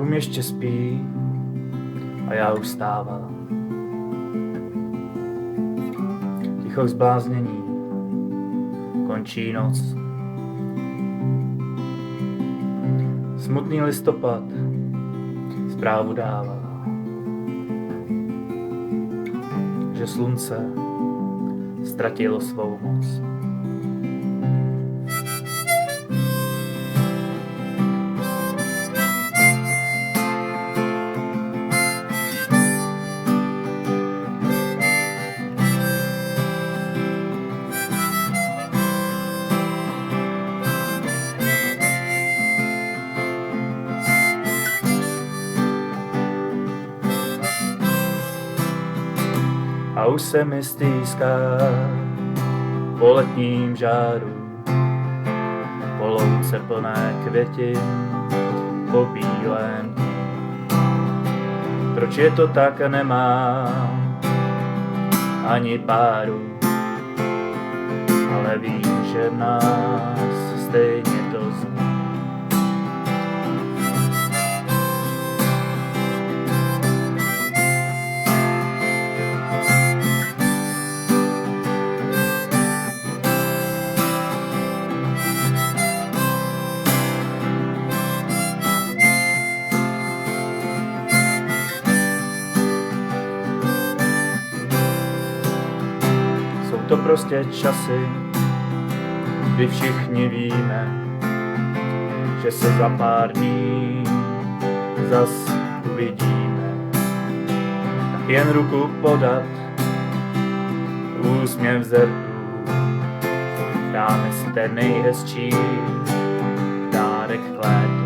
Dům ještě spí a já už stávám. Ticho zbláznění, končí noc. Smutný listopad zprávu dává, že slunce ztratilo svou moc. A už se mi stýská po letním žáru, po louce plné květin, po bílém dni. Proč je to tak, nemám ani páru, ale vím, že v nás stejně to zní. To prostě časy, kdy všichni víme, že se za pár dní zas uvidíme. Tak jen ruku podat, úsměv zrnů, dáme si ten nejhezčí dárek k létu.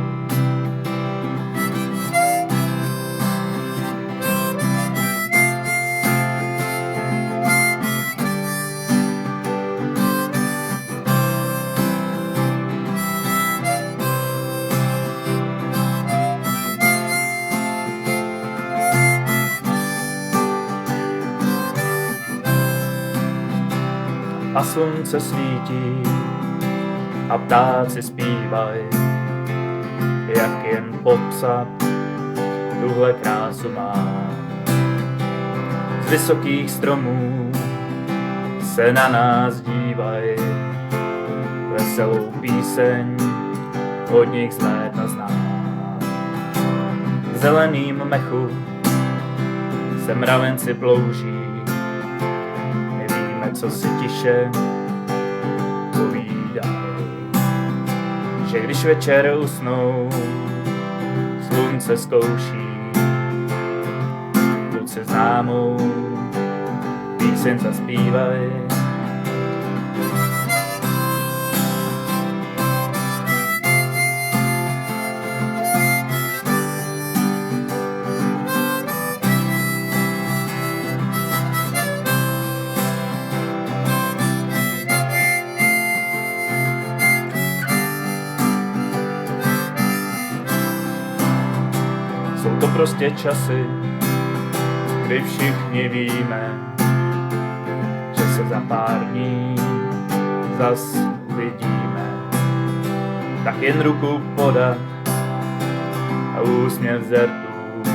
A slunce svítí a ptáci zpívaj, jak jen popsat tuhle krásu má. Z vysokých stromů se na nás dívaj, veselou píseň od nich z léta znám. V zeleným mechu se mravenci plouží, co si tiše povídaj, že když večer usnou, slunce zkouší kluci známou píseň zaspívaj. Jsou to prostě časy, kdy všichni víme, že se za pár dní zas uvidíme. Tak jen ruku podat a úsměv zrtů,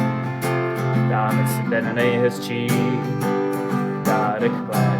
dáme si ten nejhezčí dárek k létu.